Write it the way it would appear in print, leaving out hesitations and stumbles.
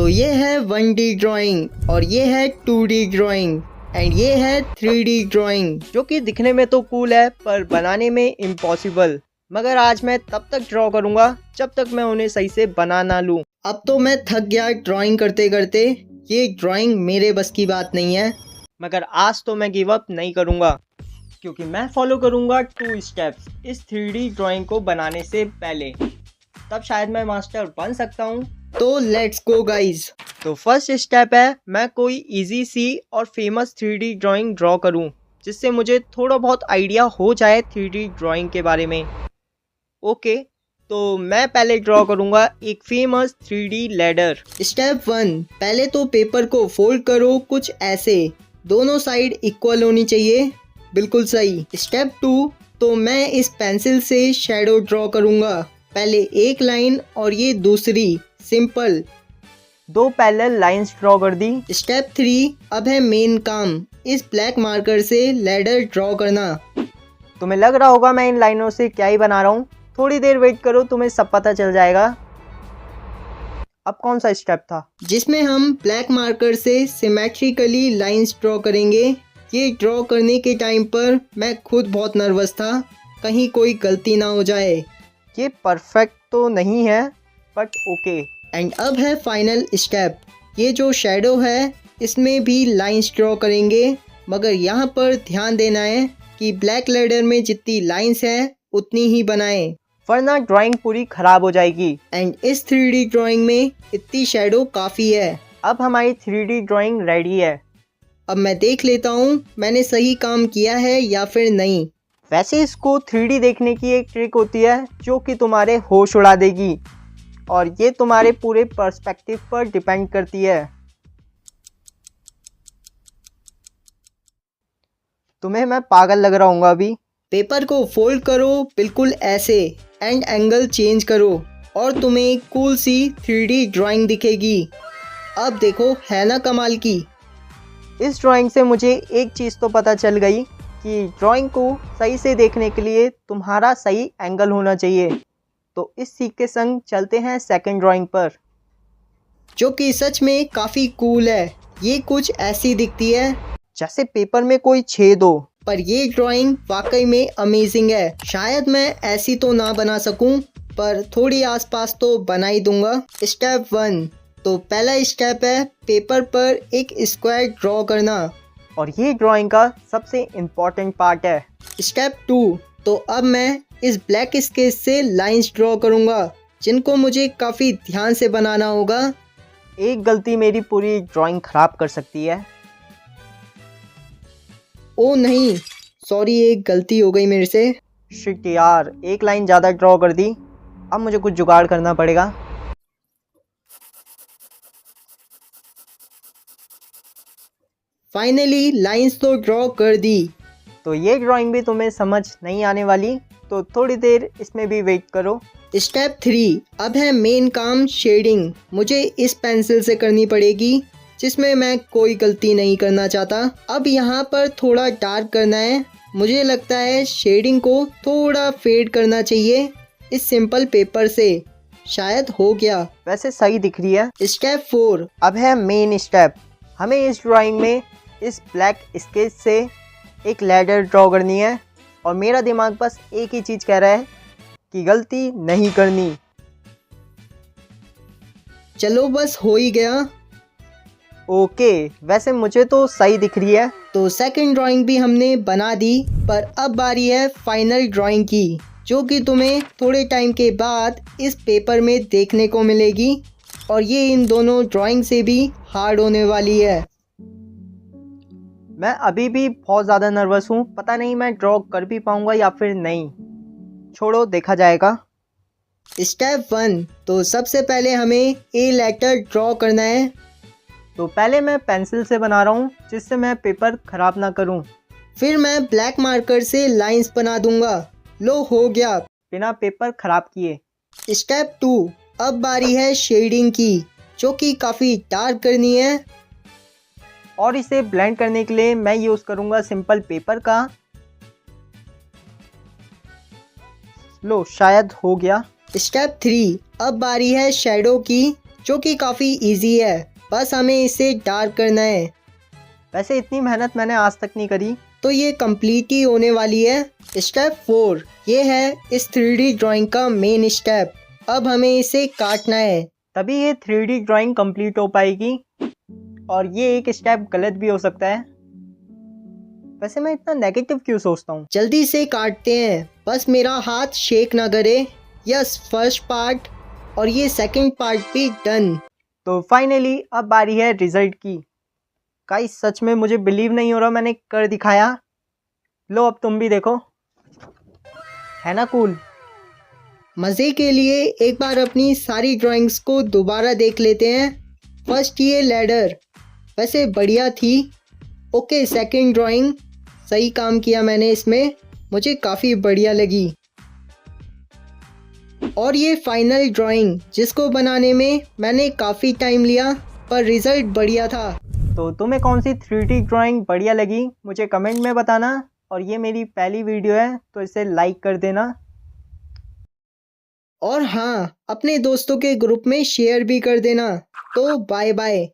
तो ये है 1D ड्राइंग और ये है 2D ड्राइंग एंड ये है 3D ड्राइंग, जो कि दिखने में तो कूल है पर बनाने में इम्पॉसिबल। मगर आज मैं तब तक ड्रॉ करूंगा जब तक मैं उन्हें सही से बना ना लूं। अब तो मैं थक गया ड्राइंग करते करते, ये ड्राइंग मेरे बस की बात नहीं है। मगर आज तो मैं गिव अप नहीं करूंगा, क्योंकि मैं फॉलो करूंगा 2 स्टेप्स इस 3D ड्राइंग को बनाने से पहले। तब शायद मैं मास्टर बन सकता हूं। तो लेट्स गो गाइज। तो फर्स्ट स्टेप है मैं कोई इजी सी और फेमस 3D ड्राइंग ड्रॉ करूं, जिससे मुझे थोड़ा बहुत आइडिया हो जाए 3D ड्राइंग के बारे में। ओके, तो मैं पहले ड्रॉ करूंगा एक फेमस 3D लैडर। स्टेप 1, पहले तो पेपर को फोल्ड करो कुछ ऐसे, दोनों साइड इक्वल होनी चाहिए, बिल्कुल सही। स्टेप 2, तो मैं इस पेंसिल से शैडो ड्रॉ करूंगा, पहले एक लाइन और ये दूसरी, सिंपल 2 पैरेलल लाइंस ड्रॉ कर दी। स्टेप 3, अब है मेन काम, इस ब्लैक मार्कर से लैडर ड्रॉ करना। तुम्हें लग रहा होगा मैं इन लाइनों से क्या ही बना रहा हूँ, थोड़ी देर वेट करो, तुम्हें सब पता चल जाएगा। अब कौन सा स्टेप था? जिसमें हम ब्लैक मार्कर से सिमेट्रिकली लाइंस ड्रॉ करेंगे। ये ड्रॉ करने के टाइम पर मैं खुद बहुत नर्वस था, कहीं कोई गलती ना हो जाए। ये परफेक्ट तो नहीं है बट ओके। एंड अब है फाइनल स्टेप, ये जो शैडो है इसमें भी लाइंस ड्रॉ करेंगे, मगर यहाँ पर ध्यान देना है कि ब्लैक लेडर में जितनी लाइंस हैं उतनी ही बनाएं, वरना ड्राइंग पूरी खराब हो जाएगी। एंड इस 3D ड्राइंग में इतनी शैडो काफ़ी है। अब हमारी 3D ड्राइंग रेडी है। अब मैं देख लेता हूँ मैंने सही काम किया है या फिर नहीं। वैसे इसको 3D देखने की एक ट्रिक होती है जो कि तुम्हारे होश उड़ा देगी, और ये तुम्हारे पूरे पर्सपेक्टिव पर डिपेंड करती है। तुम्हें मैं पागल लग रहा हूँ अभी। पेपर को फोल्ड करो बिल्कुल ऐसे एंड एंगल चेंज करो और तुम्हें कूल सी 3D ड्राइंग दिखेगी। अब देखो, है ना कमाल की। इस ड्राइंग से मुझे एक चीज़ तो पता चल गई कि ड्राइंग को सही से देखने के लिए तुम्हारा सही एंगल होना चाहिए। तो इस सीख के संग चलते हैं सेकंड ड्राइंग पर, जो कि सच में काफ़ी कूल है। ये कुछ ऐसी दिखती है जैसे पेपर में कोई छेद हो। पर ये ड्राइंग वाकई में अमेजिंग है। शायद मैं ऐसी तो ना बना सकूं, पर थोड़ी आसपास तो बना ही दूंगा। स्टेप 1, तो पहला स्टेप है पेपर पर एक स्क्वायर ड्रॉ करना, और ये ड्राइंग का सबसे इम्पोर्टेंट पार्ट है। स्टेप 2, तो अब मैं इस ब्लैक स्केच से लाइंस ड्रॉ करूंगा, जिनको मुझे काफ़ी ध्यान से बनाना होगा। एक गलती मेरी पूरी ड्राइंग खराब कर सकती है। ओ नहीं, सॉरी, एक गलती हो गई मेरे से। शिट यार, एक लाइन ज़्यादा ड्रॉ कर दी। अब मुझे कुछ जुगाड़ करना पड़ेगा। फाइनली लाइंस तो ड्रॉ कर दी। तो ये ड्राइंग भी तुम्हें समझ नहीं आने वाली, तो थोड़ी देर इसमें भी वेट करो। स्टेप 3, अब है मेन काम, शेडिंग। मुझे इस पेंसिल से करनी पड़ेगी, जिसमें मैं कोई गलती नहीं करना चाहता। अब यहाँ पर थोड़ा डार्क करना है। मुझे लगता है शेडिंग को थोड़ा फेड करना चाहिए इस सिंपल पेपर से। शायद हो गया, वैसे सही दिख रही है। स्टेप 4, अब है मेन स्टेप। हमें इस ड्राइंग में इस ब्लैक स्केच से एक लैडर ड्रॉ करनी है, और मेरा दिमाग बस एक ही चीज़ कह रहा है कि गलती नहीं करनी। चलो बस हो ही गया। ओके, वैसे मुझे तो सही दिख रही है। तो सेकंड ड्राइंग भी हमने बना दी, पर अब बारी है फाइनल ड्राइंग की, जो कि तुम्हें थोड़े टाइम के बाद इस पेपर में देखने को मिलेगी, और ये इन दोनों ड्राइंग से भी हार्ड होने वाली है। मैं अभी भी बहुत ज़्यादा नर्वस हूँ, पता नहीं मैं ड्रॉ कर भी पाऊँगा या फिर नहीं। छोड़ो, देखा जाएगा। स्टेप 1, तो सबसे पहले हमें ए लेटर ड्रॉ करना है। तो पहले मैं पेंसिल से बना रहा हूँ, जिससे मैं पेपर ख़राब ना करूँ। फिर मैं ब्लैक मार्कर से लाइंस बना दूंगा। लो, हो गया, बिना पेपर ख़राब किए। स्टेप 2, अब बारी है शेडिंग की, जो कि काफ़ी डार्क करनी है, और इसे ब्लेंड करने के लिए मैं यूज़ करूँगा सिंपल पेपर का। लो, शायद हो गया। स्टेप 3, अब बारी है शैडो की, जो कि काफ़ी इजी है, बस हमें इसे डार्क करना है। वैसे इतनी मेहनत मैंने आज तक नहीं करी। तो ये कंप्लीट ही होने वाली है। स्टेप 4 ये है इस 3D ड्राइंग का मेन स्टेप। अब हमें इसे काटना है, तभी ये 3D ड्राइंग कंप्लीट हो पाएगी। और ये एक स्टेप गलत भी हो सकता है। वैसे मैं इतना नेगेटिव क्यों सोचता हूँ। जल्दी से काटते हैं, बस मेरा हाथ शेक ना करे। यस, फर्स्ट पार्ट और ये सेकंड पार्ट भी डन। तो फाइनली अब बारी है रिजल्ट की। गाइस सच में मुझे बिलीव नहीं हो रहा मैंने कर दिखाया। लो अब तुम भी देखो, है ना कूल। मज़े के लिए एक बार अपनी सारी ड्राइंग्स को दोबारा देख लेते हैं। फर्स्ट ये लैडर वैसे बढ़िया थी। ओके, सेकंड ड्राइंग सही काम किया मैंने इसमें, मुझे काफ़ी बढ़िया लगी। और ये फाइनल ड्राइंग जिसको बनाने में मैंने काफ़ी टाइम लिया, पर रिज़ल्ट बढ़िया था। तो तुम्हें कौन सी 3D ड्राइंग बढ़िया लगी मुझे कमेंट में बताना। और ये मेरी पहली वीडियो है तो इसे लाइक कर देना। और हाँ, अपने दोस्तों के ग्रुप में शेयर भी कर देना। तो बाय बाय।